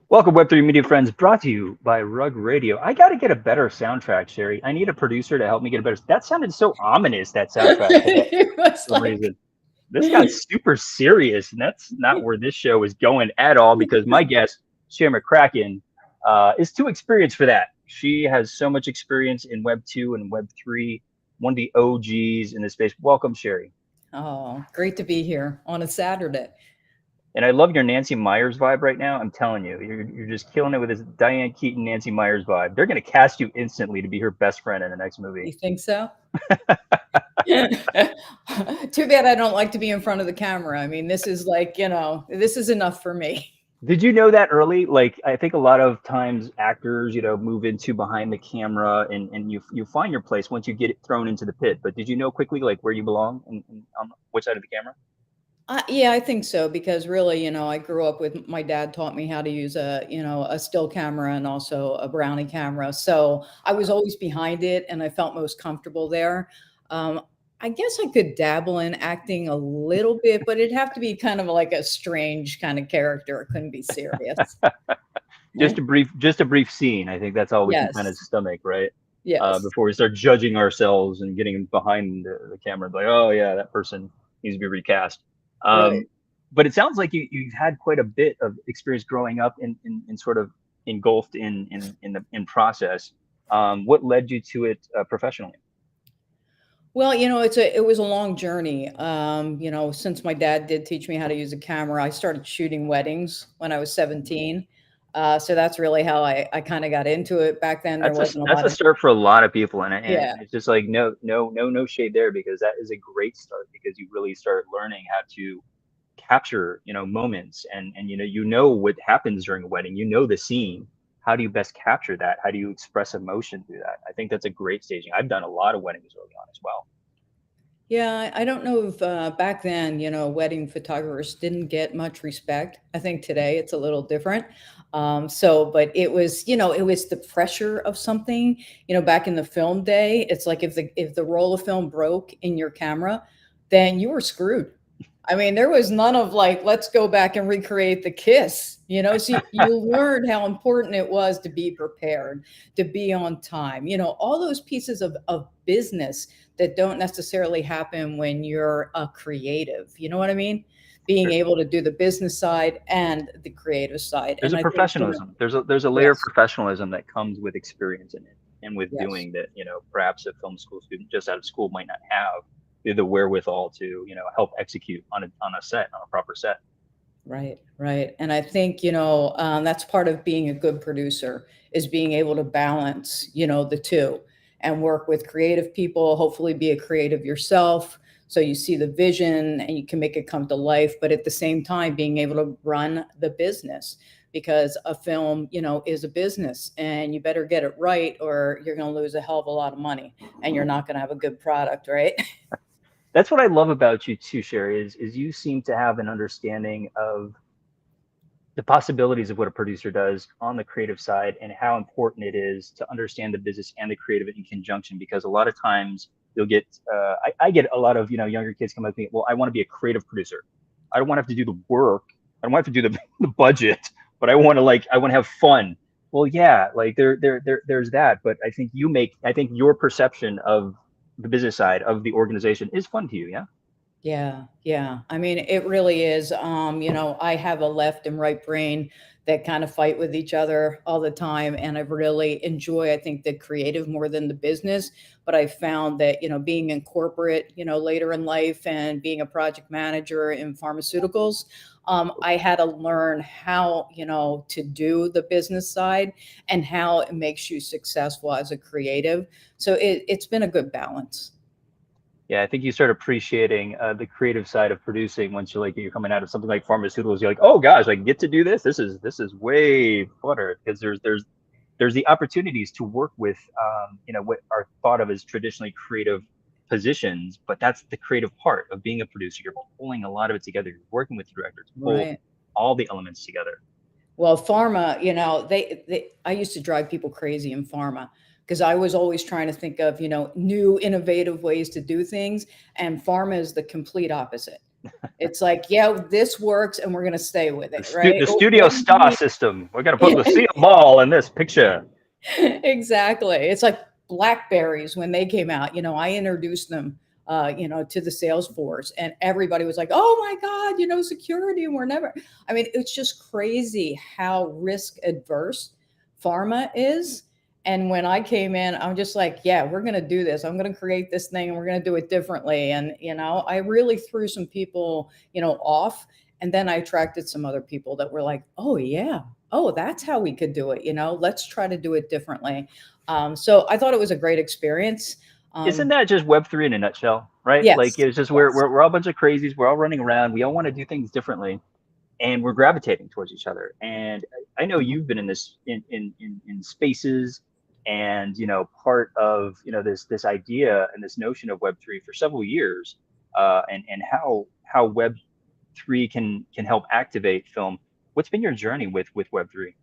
Welcome, Web3 Media friends, brought to you by Rug Radio. I got to get a better soundtrack, Sherry. I need a producer to help me get a better. That sounded so ominous, that soundtrack, for It was some like, reason. This got super serious, and that's not where this show is going at all because my guest, Sherry McCracken, is too experienced for that. She has so much experience in Web 2 and Web 3, one of the OGs in this space. Welcome, Sherry. oh, great to be here on a Saturday. And I love your Nancy Myers vibe right now. I'm telling you, you're just killing it with this Diane Keaton, Nancy Myers vibe. They're going to cast you instantly to be her best friend in the next movie. You think so? Too bad I don't like to be in front of the camera. I mean, this is like, this is enough for me. Did you know that early? Like, I think a lot of times actors, move into behind the camera and you find your place once you get it thrown into the pit. But did you know quickly, like, where you belong and on which side of the camera? Yeah, I think so because really, I grew up with my dad taught me how to use a still camera and also a brownie camera. So I was always behind it and I felt most comfortable there. Um, I guess I could dabble in acting a little bit, but it'd have to be kind of like a strange kind of character. It couldn't be serious. Just a brief scene. I think that's all we can kind of Yes. stomach, right? Yes. Before we start judging ourselves and getting behind the camera, like, oh yeah, that person needs to be recast. Right. Um, but it sounds like you've had quite a bit of experience growing up in sort of engulfed in process. What led you to it professionally? Well, it was a long journey. Since my dad did teach me how to use a camera, I started shooting weddings when I was 17. So that's really how I kind of got into it. Back then, there wasn't a That's lot a of, start for a lot of people, and yeah, it's just like no shade there because that is a great start because you really start learning how to capture moments and you know what happens during a wedding, the scene. How do you best capture that? How do you express emotion through that? I think that's a great staging. I've done a lot of weddings early on as well. yeah. I don't know if back then, wedding photographers didn't get much respect. I think today it's a little different. But it was the pressure of something. Back in the film day, it's like if the roll of film broke in your camera, then you were screwed. I mean, there was none of like, let's go back and recreate the kiss, so you learned how important it was to be prepared, to be on time, all those pieces of business that don't necessarily happen when you're a creative. You know what I mean? Being There's able to do the business side and the creative side. there's And a I think, professionalism. There's a layer of yes, professionalism that comes with experience in it and with yes. doing that. Perhaps a film school student just out of school might not have the wherewithal to help execute on a set, on a proper set. Right, right. And I think, that's part of being a good producer is being able to balance, the two and work with creative people, hopefully be a creative yourself. So you see the vision and you can make it come to life, but at the same time, being able to run the business because a film, is a business and you better get it right or you're going to lose a hell of a lot of money and you're not going to have a good product, right? That's what I love about you too, Sherry, is you seem to have an understanding of the possibilities of what a producer does on the creative side and how important it is to understand the business and the creative in conjunction. Because a lot of times you'll get, I get a lot of younger kids come up to me. Well, I want to be a creative producer. I don't want to have to do the work. I don't want to have to do the budget, but I want to have fun. Well, yeah, like there's that. But I think your perception of the business side of the organization is fun to you. Yeah. Yeah, yeah. I mean, it really is. I have a left and right brain that kind of fight with each other all the time. And I really enjoy, I think, the creative more than the business. But I found that, being in corporate, later in life and being a project manager in pharmaceuticals, I had to learn how, to do the business side and how it makes you successful as a creative. So it's been a good balance. Yeah, I think you start appreciating the creative side of producing once you're coming out of something like pharmaceuticals. You're like, oh gosh, I get to do this. This is way funner because there's the opportunities to work with what are thought of as traditionally creative positions, but that's the creative part of being a producer. You're pulling a lot of it together. You're working with the director to pull Right. all the elements together. Well, pharma, I used to drive people crazy in pharma because I was always trying to think of, new innovative ways to do things. And pharma is the complete opposite. It's like, yeah, this works and we're going to stay with it, right? The Oh, studio what do you star mean? system. We're gonna put Lucille Ball in this picture. Exactly. It's like Blackberries when they came out. I introduced them, to the sales force, and everybody was like, "Oh my God, security." And we're never. I mean, it's just crazy how risk adverse pharma is. And when I came in, I'm just like, "Yeah, we're going to do this. I'm going to create this thing, and we're going to do it differently." And I really threw some people, off. And then I attracted some other people that were like, "Oh yeah, oh, that's how we could do it. Let's try to do it differently." So I thought it was a great experience. Isn't Um, that just Web3 in a nutshell, right? Like yes, it's just yes, we're all a bunch of crazies. We're all running around. We all want to do things differently, and we're gravitating towards each other. And I know you've been in this in spaces, and part of this idea and this notion of Web3 for several years, and how Web3 can help activate film. What's been your journey with Web3?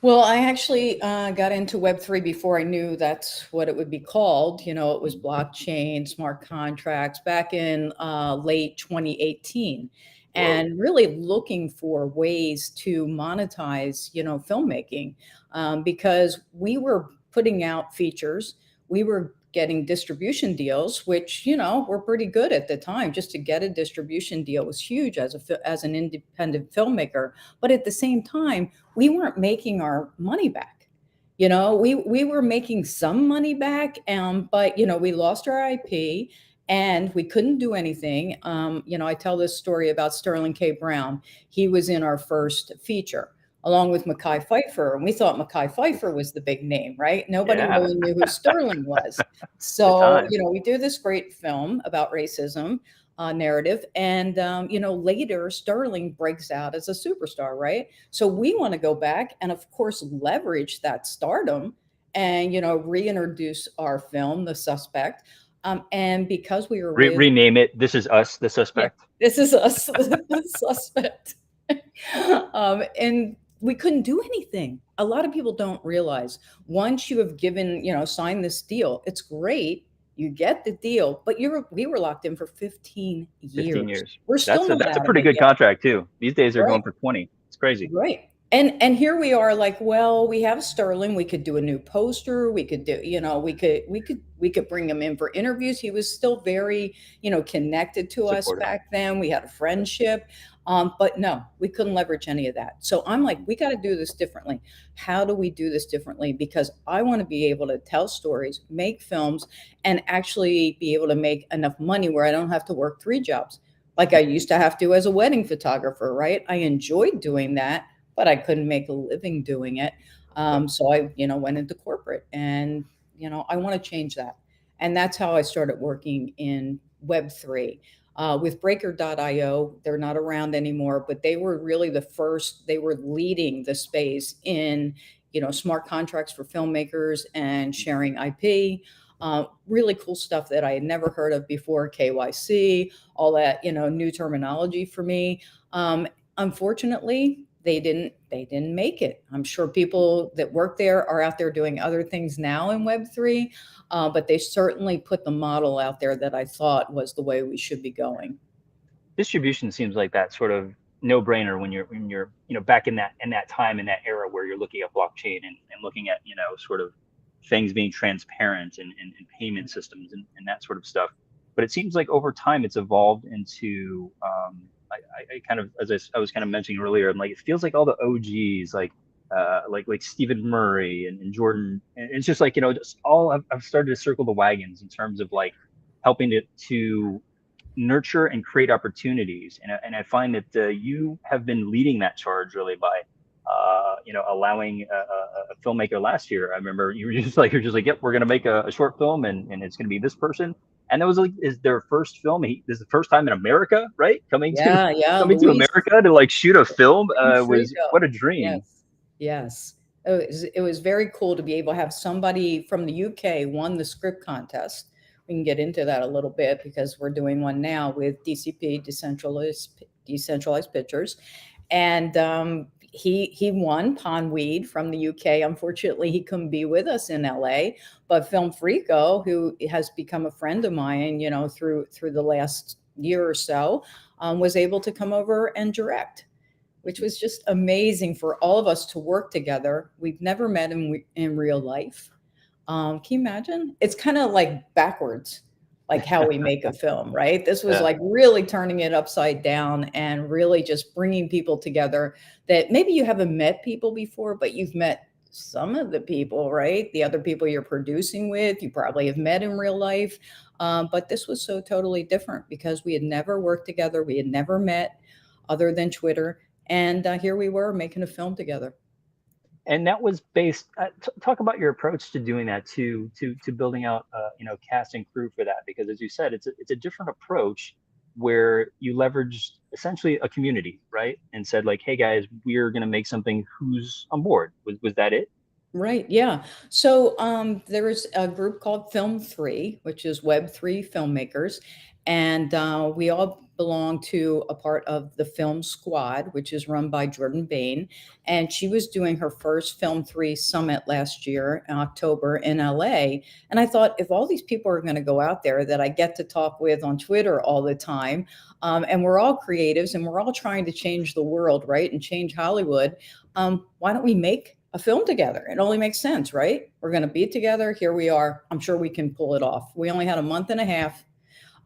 Well, I actually got into Web3 before I knew that's what it would be called. It was blockchain, smart contracts back in late 2018, Whoa. and really looking for ways to monetize, filmmaking, because we were putting out features. We were getting distribution deals, which, were pretty good at the time. Just to get a distribution deal was huge as an independent filmmaker. But at the same time, we weren't making our money back. We were making some money back, but we lost our IP and we couldn't do anything. I tell this story about Sterling K. Brown. He was in our first feature along with Mekhi Phifer, and we thought Mekhi Phifer was the big name, right? Nobody Yeah, really knew who Sterling was. good So, time. we do this great film about racism, narrative. And, later Sterling breaks out as a superstar, right? So we want to go back and, of course, leverage that stardom and, reintroduce our film, The Suspect. And because we were with, Rename it. This is us, the yeah, suspect. this is us, The Suspect. And we couldn't do anything. A lot of people don't realize once you have given, signed this deal, it's great. You get the deal, but we were locked in for 15 15 years. years. We're still not That's a out of pretty it good yet. contract too. These days they're Right. going for 20. It's crazy. Right. And here we are like, well, we have Sterling, we could do a new poster, we could do, we could bring him in for interviews. He was still very, connected to us Supportive. back then. We had a friendship. But no, we couldn't leverage any of that. So I'm like, we got to do this differently. How do we do this differently? Because I want to be able to tell stories, make films, and actually be able to make enough money where I don't have to work 3 jobs like I used to have to as a wedding photographer, right? I enjoyed doing that, but I couldn't make a living doing it. Yep. So I, went into corporate, and, I want to change that. And that's how I started working in Web3 with Breaker.io. They're not around anymore, but they were really the first, they were leading the space in, smart contracts for filmmakers and sharing IP. Really cool stuff that I had never heard of before, KYC, all that, new terminology for me. Unfortunately, they didn't make it. I'm sure people that work there are out there doing other things now in Web3, but they certainly put the model out there that I thought was the way we should be going. Distribution seems like that sort of no brainer when you're back in that time in that era where you're looking at blockchain and looking at sort of things being transparent and payment systems and that sort of stuff. But it seems like over time it's evolved into I kind of as I was kind of mentioning earlier, and like it feels like all the OGs like Stephen Murray and Jordan, and it's just like just all I've started to circle the wagons in terms of like helping to nurture and create opportunities. And I find that you have been leading that charge really by, allowing a filmmaker last year. I remember you're just like, yep, we're going to make a short film and it's going to be this person. And that was like is their first film. This is the first time in America, right? Yeah, yeah, Coming to Luis America to like shoot a film was Frigo. what a dream. Yes, yes. It was very cool to be able to have somebody from the UK won the script contest. We can get into that a little bit because we're doing one now with DCP, decentralized pictures, and he won Pondweed from the UK. Unfortunately, he couldn't be with us in LA, but Film Frico, who has become a friend of mine, through the last year or so, was able to come over and direct, which was just amazing for all of us to work together. We've never met in real life. Can you imagine? It's kind of like backwards, like how we make a film, right? This was Yeah. like really turning it upside down and really just bringing people together that maybe you haven't met people before, but you've met some of the people, right? The other people you're producing with, you probably have met in real life. But this was so totally different because we had never worked together. We had never met other than Twitter. And here we were making a film together. And that was based. Talk about your approach to doing that, to building out, cast and crew for that, because as you said, it's a different approach where you leveraged essentially a community, right? And said like, hey guys, we're gonna make something. Who's on board? Was that it? Right. Yeah. So there is a group called Film 3, which is Web3 filmmakers. And we all belong to a part of the Film Squad, which is run by Jordan Bain. And she was doing her first Film 3 summit last year in October in LA. And I thought, if all these people are going to go out there that I get to talk with on Twitter all the time, and we're all creatives and we're all trying to change the world, right? And change Hollywood, why don't we make a film together? It only makes sense, right? We're going to be together. Here we are. I'm sure we can pull it off. We only had a month and a half.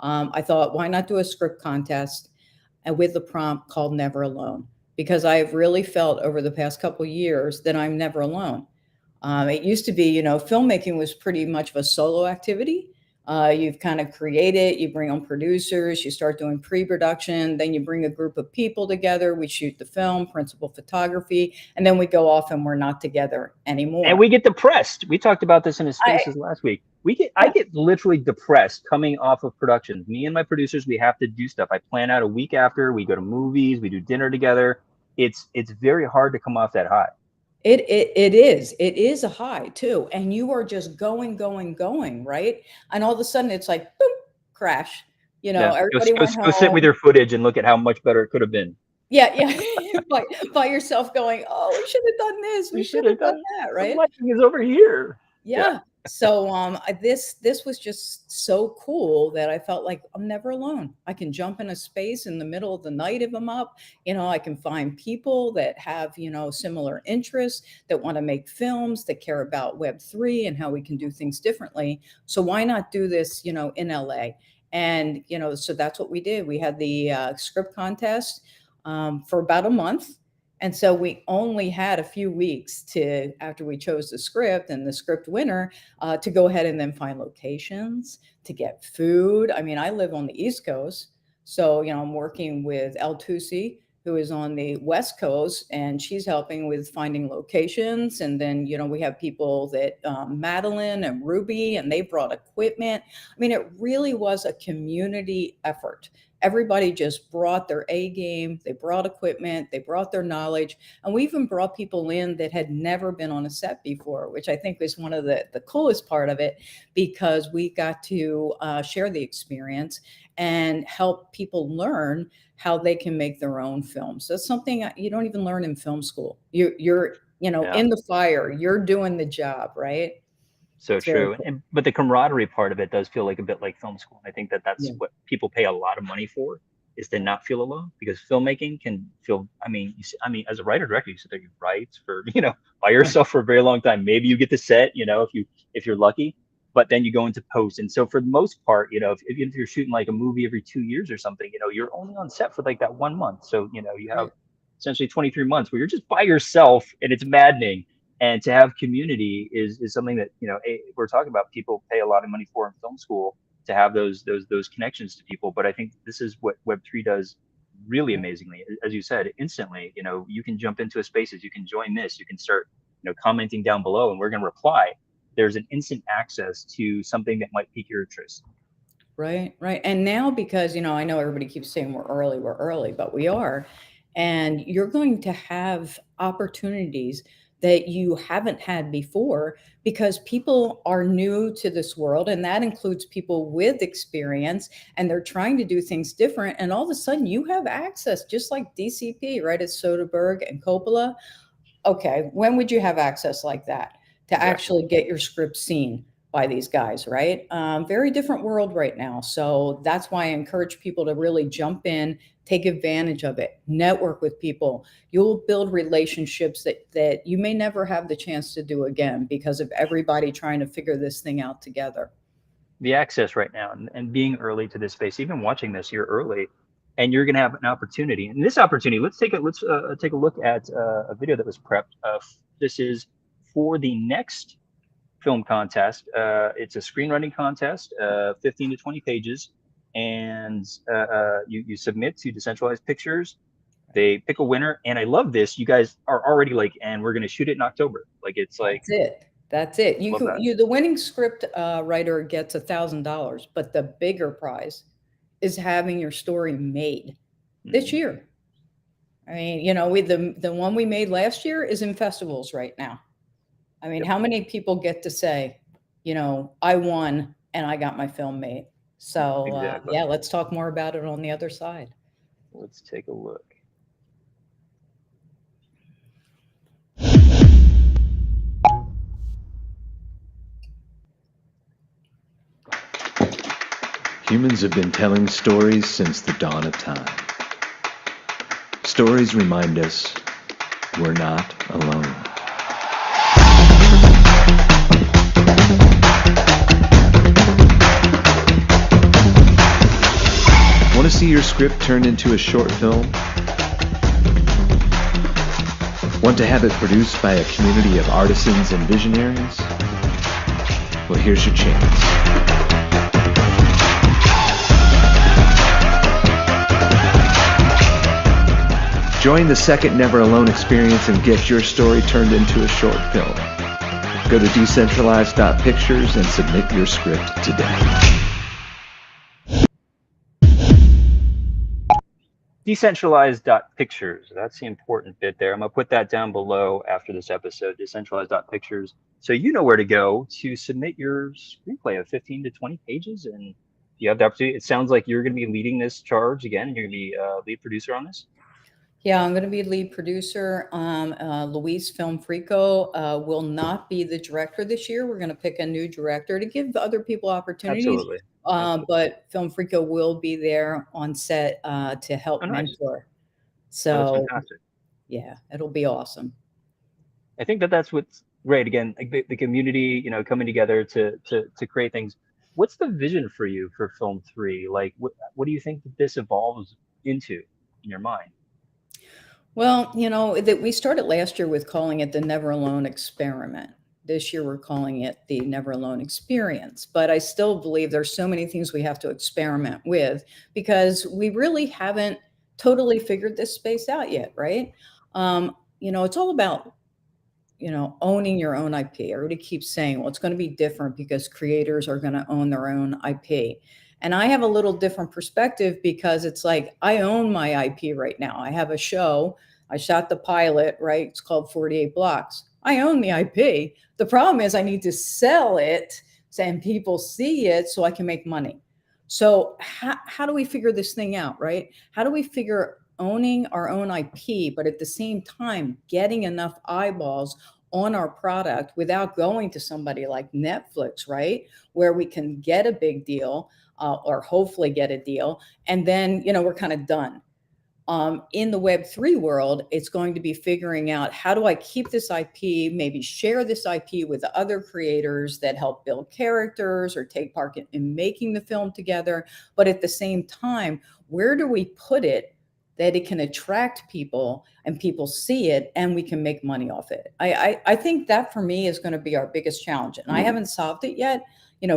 I thought, why not do a script contest and with a prompt called Never Alone? Because I've really felt over the past couple of years that I'm never alone. It used to be, filmmaking was pretty much of a solo activity. You've kind of create it, you bring on producers, you start doing pre-production, then you bring a group of people together, we shoot the film, principal photography, and then we go off and we're not together And anymore. we get depressed. We talked about this in his I spaces last week. I Yeah, get literally depressed coming off of productions. Me and my producers, we have to do stuff. I plan out a week after. We go to movies. We do dinner together. It's very hard to come off that high. it is a high too, and you are just going, going, going, right? And all of a sudden it's like boom, crash. Yeah, Everybody went go sit with home. your footage and look at how much better it could have been. Yeah, yeah. by yourself going, oh, we should have done this, we We should should have have done done. that, The right? lighting is over here. Yeah. Yeah. So this was just so cool that I felt like I'm never alone. I can jump in a space in the middle of the night if I'm up. I can find people that have, similar interests, that want to make films, that care about Web3 and how we can do things differently. So why not do this, in LA? And so that's what we did. We had the script contest for about a month. And so we only had a few weeks to, after we chose the script and the script winner, to go ahead and then find locations, to get food. I mean, I live on the East Coast. So, I'm working with El Tusi, who is on the West Coast, and she's helping with finding locations. And then, we have people that Madeline and Ruby, and they brought equipment. I mean, it really was a community effort. Everybody just brought their A game. They brought equipment, they brought their knowledge. And we even brought people in that had never been on a set before, which I think was one of the coolest part of it, because we got to share the experience and help people learn how they can make their own films. That's something you don't even learn in film school. You're Yeah. in the fire, you're doing the job, right? So It's very true. cool. But the camaraderie part of it does feel like a bit like film school. And I think that that's Yeah. what people pay a lot of money for, is to not feel alone, because filmmaking can feel, as a writer director, you sit there, you write for, by yourself for a very long time. Maybe you get the set, if you're lucky, but then you go into post. And so for the most part, if you're shooting like a movie every 2 years or something, you're only on set for like that 1 month. So, you have Right. essentially 23 months where you're just by yourself, and it's maddening. And to have community is something that we're talking about. People pay a lot of money for in film school, to have those connections to people. But I think this is what Web3 does really Yeah. amazingly. As you said, instantly, you can jump into a spaces, you can join this, you can start commenting down below, and we're going to reply. There's an instant access to something that might pique your interest. Right, right. And now because, I know everybody keeps saying we're early, but we are. And you're going to have opportunities that you haven't had before because people are new to this world. And that includes people with experience and they're trying to do things different. And all of a sudden you have access, just like DCP, right? At Soderbergh and Coppola. Okay, when would you have access like that to Exactly. actually get your script seen by these guys, right? Very different world right now. So that's why I encourage people to really jump in, take advantage of it, network with people. You'll build relationships that you may never have the chance to do again because of everybody trying to figure this thing out together. The access right now, and being early to this space, even watching this, you're early, and you're going to have an opportunity. And this opportunity, let's take a look at a video that was prepped. This is for the next film contest. It's a screenwriting contest, 15 to 20 pages, and you submit to Decentralized Pictures. They pick a winner, and I love this. You guys are already like, and we're going to shoot it in October. Like it's like, That's it. That's it. love that. The winning script writer gets $1,000, but the bigger prize is having your story made this Mhm. year. I mean, the one we made last year is in festivals right now. I mean, Yep, how many people get to say, I won and I got my film made? So, exactly. yeah, let's talk more about it on the other side. Let's take a look. Humans have been telling stories since the dawn of time. Stories remind us we're not alone. Want to see your script turned into a short film? Want to have it produced by a community of artisans and visionaries? Well, here's your chance. Join the second Never Alone experience and get your story turned into a short film. Go to decentralized.pictures and submit your script today. Decentralized.pictures. That's the important bit there. I'm going to put that down below after this episode, decentralized.pictures. So you know where to go to submit your screenplay of 15 to 20 pages. And you have the opportunity. It sounds like you're going to be leading this charge again. You're going to be lead producer on this. Yeah, I'm going to be lead producer. Luis Filmfrico will not be the director this year. We're going to pick a new director to give other people opportunities. Absolutely. Absolutely. But Filmfrico will be there on set to help Oh, nice. mentor. Oh, that's So, fantastic. yeah, it'll be awesome. I think that's what's great. Again, like the community, coming together to create things. What's the vision for you for Film 3? Like, what do you think that this evolves into in your mind? Well, that we started last year with calling it the Never Alone Experiment. This year we're calling it the Never Alone Experience. But I still believe there's so many things we have to experiment with because we really haven't totally figured this space out yet, right? It's all about owning your own IP. Everybody keeps saying, well, it's going to be different because creators are going to own their own IP. And I have a little different perspective because it's like I own my IP right now. I have a show. I shot the pilot, right? It's called 48 Blocks. I own the IP. The problem is I need to sell it and people see it so I can make money. So how do we figure this thing out, right? How do we figure owning our own IP, but at the same time, getting enough eyeballs on our product without going to somebody like Netflix, right? Where we can get a big deal or hopefully get a deal. And then, we're kind of done. In the Web3 world, it's going to be figuring out how do I keep this IP, maybe share this IP with other creators that help build characters or take part in making the film together. But at the same time, where do we put it that it can attract people and people see it and we can make money off it? I think that for me is going to be our biggest challenge. And I haven't solved it yet.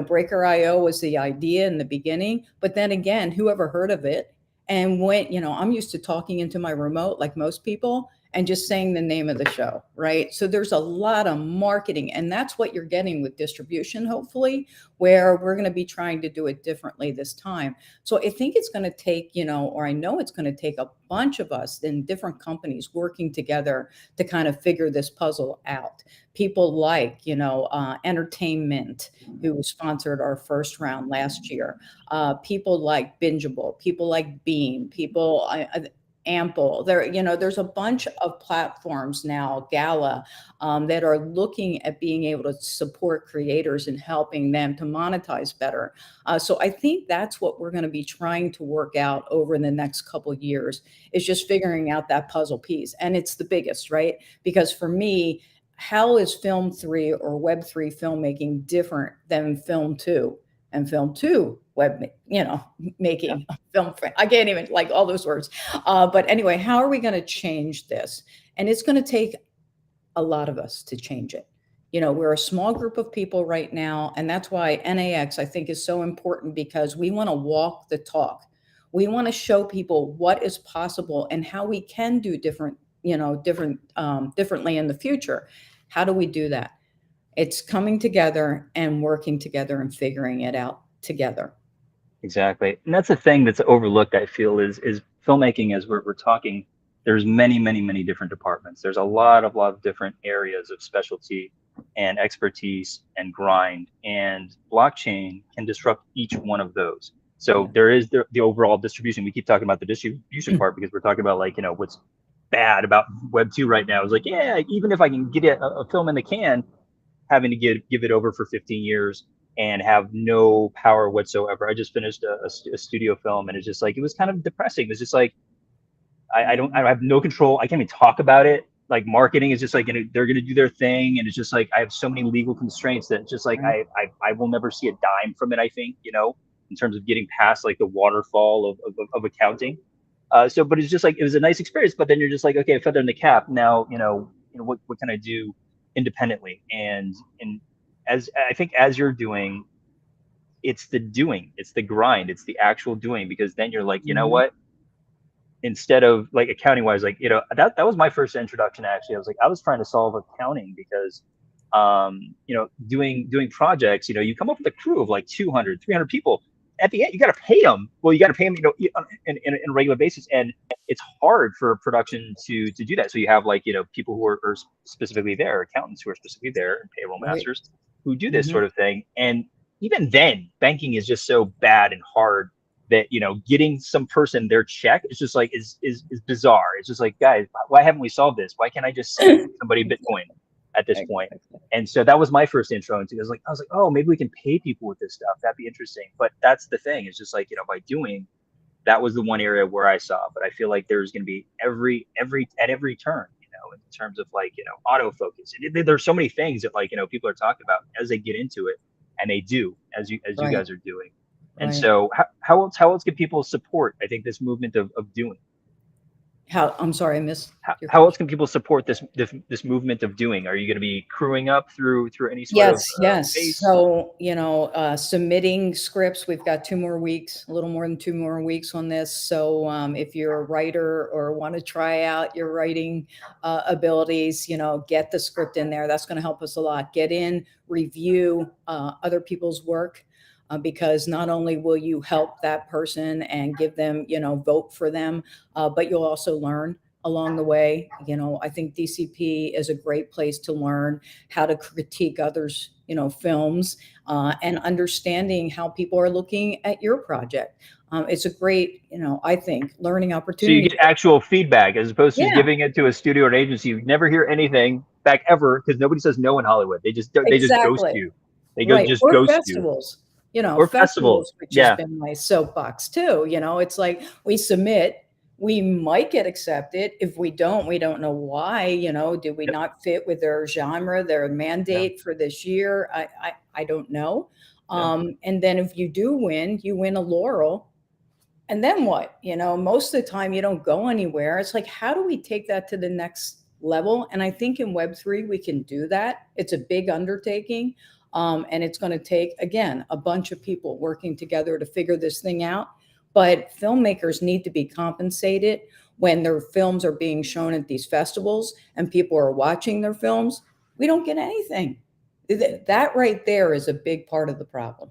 Breaker.io was the idea in the beginning, but then again, whoever heard of it? And when, I'm used to talking into my remote like most people, and just saying the name of the show, right? So there's a lot of marketing, and that's what you're getting with distribution, hopefully, where we're going to be trying to do it differently this time. So I think it's going to take, or I know it's going to take a bunch of us in different companies working together to kind of figure this puzzle out. People like, Entertainment, who sponsored our first round last year. People like Bingeable, people like Beam, people, Ample. There's a bunch of platforms now, Gala, that are looking at being able to support creators and helping them to monetize better. So I think that's what we're going to be trying to work out over the next couple of years, is just figuring out that puzzle piece. And it's the biggest, right? Because for me, how is film 3 or Web3 filmmaking different than film 2? And film 2 making film. I can't even, like, all those words. But anyway, how are we going to change this? And it's going to take a lot of us to change it. We're a small group of people right now, and that's why NAX, I think, is so important, because we want to walk the talk. We want to show people what is possible and how we can do differently in the future. How do we do that? It's coming together and working together and figuring it out together. Exactly. And that's the thing that's overlooked, I feel, is filmmaking. As we're talking, there's many different departments. There's a lot of different areas of specialty and expertise and grind, and blockchain can disrupt each one of those. So there is the overall distribution. We keep talking about the distribution part because we're talking about, like, what's bad about Web 2 right now is, like, yeah, even if I can get a film in the can, having to give it over for 15 years and have no power whatsoever. I just finished a studio film, and it's just like, it was kind of depressing. It's just like, I have no control. I can't even talk about it. Like, marketing is just like, they're going to do their thing. And it's just like, I have so many legal constraints that just like, I will never see a dime from it, I think, in terms of getting past like the waterfall of accounting. But it's just like, it was a nice experience, but then you're just like, okay, feather in the cap. Now, what can I do independently? And as I think, as you're doing, it's the grind, it's the actual doing, because then you're like, you know what, instead of like accounting wise, like, that was my first introduction. Actually, I was trying to solve accounting because doing projects, you come up with a crew of like 200, 300 people. At the end, you got to pay them. Well, you got to pay them, in a regular basis, and it's hard for production to do that. So you have, like, people who are specifically there, accountants who are specifically there, and payroll masters who do this sort of thing. And even then, banking is just so bad and hard that, getting some person their check is just like, is bizarre. It's just like, guys, why haven't we solved this? Why can't I just send somebody Bitcoin at this point? And so that was my first intro into it. I was like, oh, maybe we can pay people with this stuff. That'd be interesting. But that's the thing. It's just like, by doing, that was the one area where I saw. But I feel like there's going to be at every turn, in terms of, like, autofocus. There's so many things that, like, people are talking about as they get into it, and they do, as you guys are doing. And so how else can people support, I think, this movement of doing? I'm sorry, I missed. How else can people support this movement of doing? Are you going to be crewing up through any sort of yes. base? So, submitting scripts, we've got 2 more weeks, a little more than 2 more weeks on this. So if you're a writer or want to try out your writing abilities, get the script in there. That's going to help us a lot. Get in, review other people's work. Because not only will you help that person and give them, vote for them, but you'll also learn along the way. I think DCP is a great place to learn how to critique others, films, and understanding how people are looking at your project. It's a great, I think, learning opportunity. So you get actual feedback as opposed to giving it to a studio or an agency. You never hear anything back ever, because nobody says no in Hollywood. They just ghost you. They just or ghost festivals. you. Or festivals, which has been my soapbox too. It's like, we submit, we might get accepted. If we don't know why. Did we not fit with their genre, their mandate for this year? I don't know. And then if you do win, you win a laurel. And then what? Most of the time you don't go anywhere. It's like, how do we take that to the next level? And I think in Web3 we can do that. It's a big undertaking. And it's going to take, again, a bunch of people working together to figure this thing out. But filmmakers need to be compensated. when their films are being shown at these festivals and people are watching their films, we don't get anything. That right there is a big part of the problem.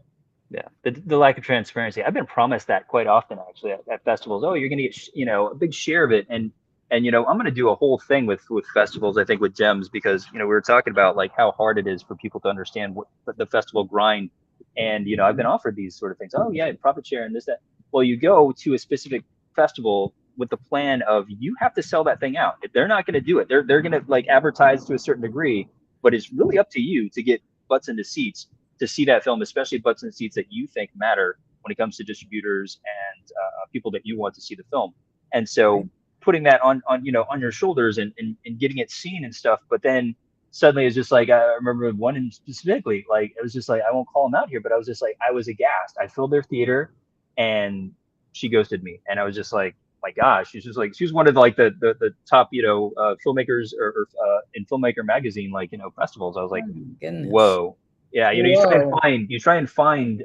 Yeah, the lack of transparency. I've been promised that quite often, actually, at festivals. Oh, you're going to get, a big share of it, and I'm going to do a whole thing with festivals. I think with Gems, because we were talking about like how hard it is for people to understand what the festival grind, and I've been offered these sort of things. Oh yeah, profit share and this that. Well, you go to a specific festival with the plan of you have to sell that thing out. If they're not going to do it, they're going to like advertise to a certain degree, but it's really up to you to get butts into seats to see that film, especially butts in seats that you think matter when it comes to distributors and people that you want to see the film. And so putting that on your shoulders and getting it seen and stuff, but then suddenly it's just like, I remember one specifically, like it was just like, I won't call them out here, but I was just like, I was aghast. I filled their theater and she ghosted me. And I was just like, my gosh, she's just like, she was one of like the top, filmmakers or in Filmmaker magazine, like, festivals. I was like, whoa. Yeah, you try and find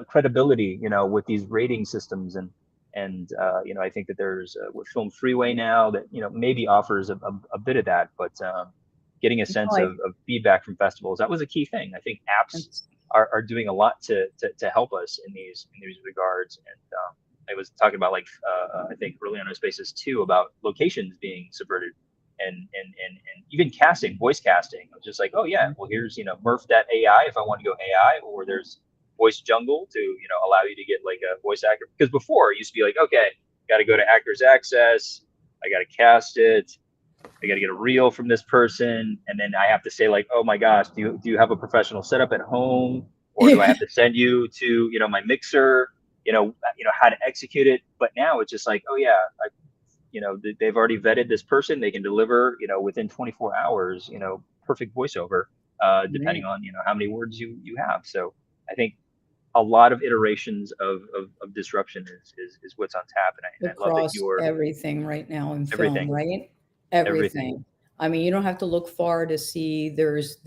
credibility, with these rating systems, and I think that there's with Film Freeway now that maybe offers a bit of that, but getting a sense of feedback from festivals, that was a key thing. I think apps are doing a lot to help us in these regards, and I was talking about like I think early on in Spaces too about locations being subverted. And even casting, voice casting. I was just like, oh yeah, well here's Murph.ai if I want to go AI, or there's Voice Jungle to allow you to get like a voice actor. Because before it used to be like, okay, got to go to Actors Access, I got to cast it, I got to get a reel from this person, and then I have to say like, oh my gosh, do you have a professional setup at home, or do I have to send you to my mixer, how to execute it? But now it's just like, oh yeah, they've already vetted this person. They can deliver, within 24 hours, perfect voiceover, depending on, how many words you have. So I think a lot of iterations of disruption is what's on tap. And I love that you're everything right now in film, right? Everything. I mean, you don't have to look far to see there's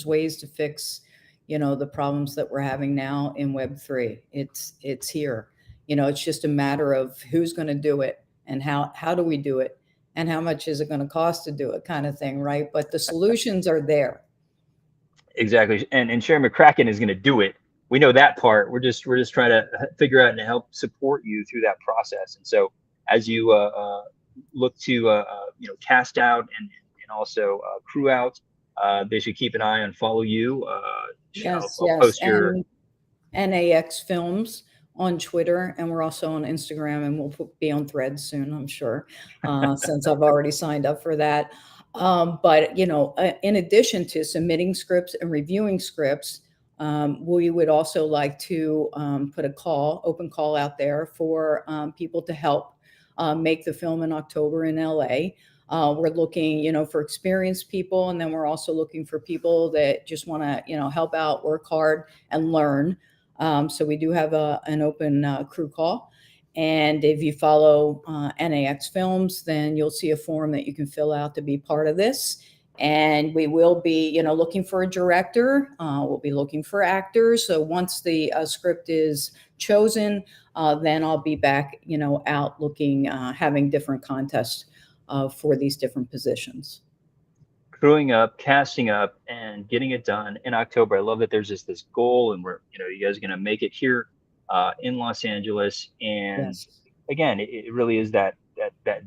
ways to fix, the problems that we're having now in Web3. It's here. It's just a matter of who's going to do it. And how do we do it, and how much is it going to cost to do it, kind of thing, right? But the solutions are there. Exactly, and Sharon McCracken is going to do it. We know that part. We're just trying to figure out and help support you through that process. And so as you look to cast out and also crew out, they should keep an eye and follow you. Yes, I'll post your NAX Films on Twitter, and we're also on Instagram, and we'll be on Threads soon, I'm sure, since I've already signed up for that. But in addition to submitting scripts and reviewing scripts, we would also like to put open call out there for people to help make the film in October in LA. We're looking, for experienced people, and then we're also looking for people that just want to, help out, work hard, and learn. So we do have an open crew call. And if you follow NAX Films, then you'll see a form that you can fill out to be part of this. And we will be, looking for a director. We'll be looking for actors. So once the script is chosen, then I'll be back, out looking, having different contests for these different positions. Crewing up, casting up, and getting it done in October. I love that there's just this goal, and we're, you guys are going to make it here in Los Angeles. And Yes. Again, it really is that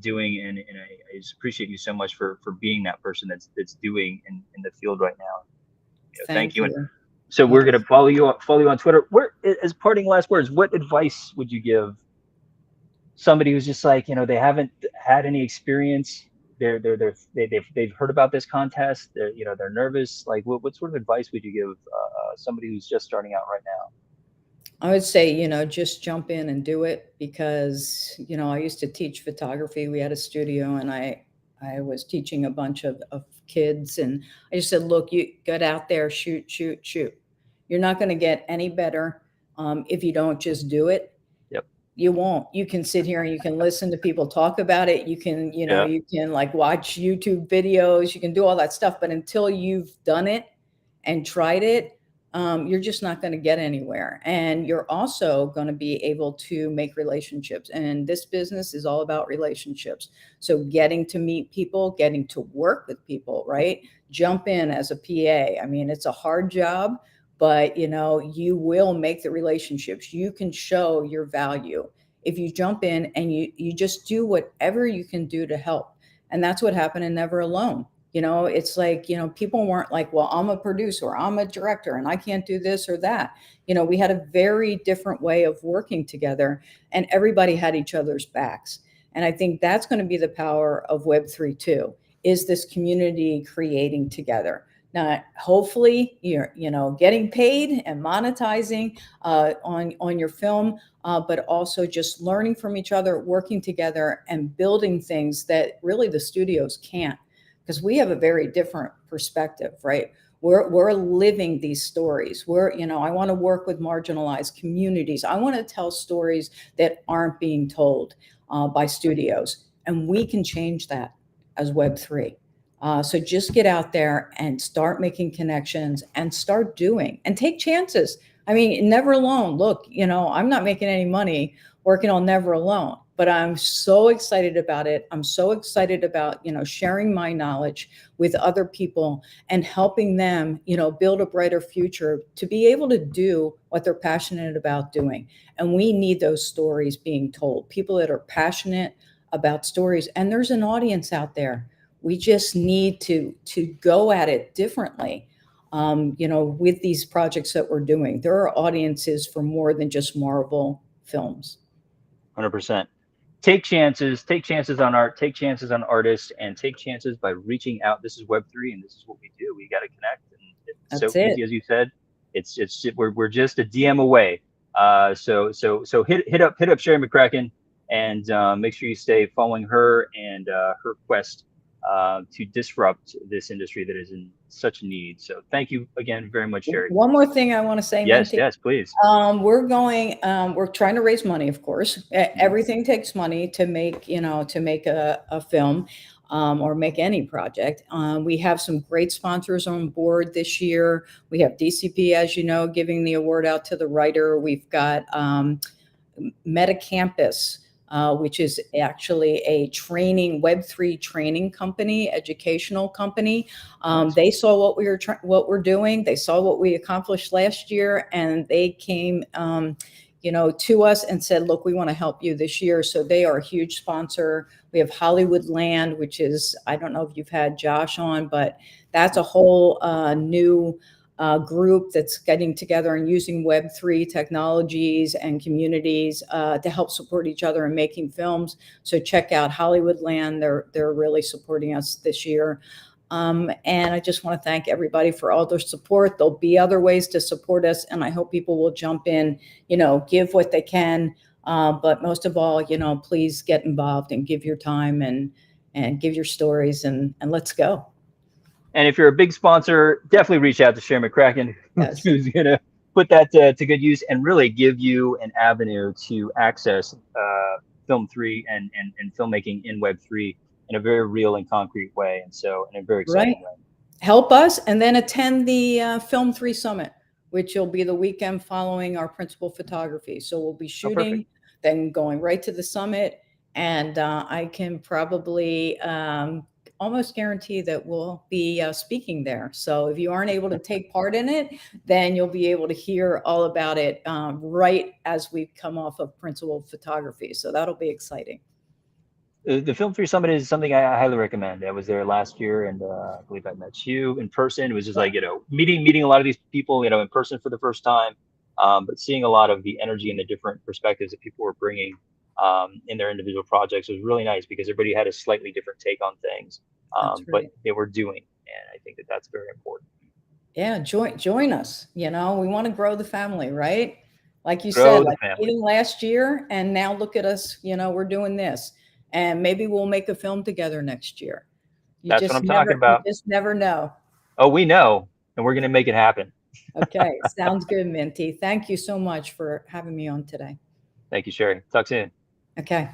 doing, and I just appreciate you so much for being that person that's doing in the field right now. Thank you. And so we're going to follow you on Twitter. Where, as parting last words, what advice would you give somebody who's just like, they haven't had any experience? They've heard about this contest. They're nervous. Like, what sort of advice would you give somebody who's just starting out right now? I would say, just jump in and do it, because, I used to teach photography. We had a studio, and I was teaching a bunch of kids, and I just said, look, you get out there, shoot. You're not going to get any better if you don't just do it. You won't. You can sit here and you can listen to people talk about it. You can, you can like watch YouTube videos. You can do all that stuff. But until you've done it and tried it, you're just not going to get anywhere. And you're also going to be able to make relationships. And this business is all about relationships. So getting to meet people, getting to work with people, right? Jump in as a PA. I mean, it's a hard job, but you will make the relationships. You can show your value if you jump in and you just do whatever you can do to help. And that's what happened in Never Alone. It's like, people weren't like, well, I'm a producer, I'm a director, and I can't do this or that. We had a very different way of working together, and everybody had each other's backs. And I think that's going to be the power of Web3 too, is this community creating together. Now, hopefully you're, getting paid and monetizing on your film, but also just learning from each other, working together and building things that really the studios can't. Because we have a very different perspective, right? We're living these stories. I want to work with marginalized communities. I want to tell stories that aren't being told by studios, and we can change that as Web3. So just get out there and start making connections and start doing and take chances. I mean, Never Alone. Look, I'm not making any money working on Never Alone, but I'm so excited about it. I'm so excited about, sharing my knowledge with other people and helping them, build a brighter future to be able to do what they're passionate about doing. And we need those stories being told, people that are passionate about stories. And there's an audience out there. We just need to go at it differently. With these projects that we're doing, there are audiences for more than just Marvel films. 100%. Take chances on art, take chances on artists, and take chances by reaching out. This is Web3, and this is what we do. We got to connect, and it's so easy, as you said. We're just a DM away. So hit up Sherry McCracken, and make sure you stay following her and her quest to disrupt this industry that is in such need. So thank you again very much, Sherry. One more thing I want to say. Yes, please. We're trying to raise money, of course. Everything takes money to make, a film or make any project. We have some great sponsors on board this year. We have DCP, as you know, giving the award out to the writer. We've got Meta Campus, which is actually a Web3 training company, educational company. They saw what we're doing. They saw what we accomplished last year, and they came, to us and said, look, we want to help you this year. So they are a huge sponsor. We have Hollywood Land, which is, I don't know if you've had Josh on, but that's a whole new group that's getting together and using Web3 technologies and communities to help support each other in making films. So check out Hollywood Land. They're really supporting us this year. And I just want to thank everybody for all their support. There'll be other ways to support us, and I hope people will jump in, give what they can. But most of all, please get involved and give your time and give your stories, and let's go. And if you're a big sponsor, definitely reach out to Sherry McCracken, yes, who's going to put that to good use and really give you an avenue to access Film 3 and filmmaking in Web3 in a very real and concrete way. And so in a very exciting way. Help us, and then attend the Film 3 Summit, which will be the weekend following our principal photography. So we'll be shooting, then going right to the summit. And I can probably almost guarantee that we'll be speaking there. So if you aren't able to take part in it, then you'll be able to hear all about it right as we come off of principal photography. So that'll be exciting. The Film 3 Summit is something I highly recommend. I was there last year, and I believe I met you in person. It was just like, meeting a lot of these people, in person for the first time, but seeing a lot of the energy and the different perspectives that people were bringing in their individual projects was really nice, because everybody had a slightly different take on things, but they were doing, and I think that that's very important. Yeah, join us. We want to grow the family, right? Like you said, like meeting last year, and now look at us. We're doing this, and maybe we'll make a film together next year. That's what I'm talking about. You just never know. Oh, we know, and we're going to make it happen. Okay, sounds good, Minty. Thank you so much for having me on today. Thank you, Sherry. Talk soon. Okay.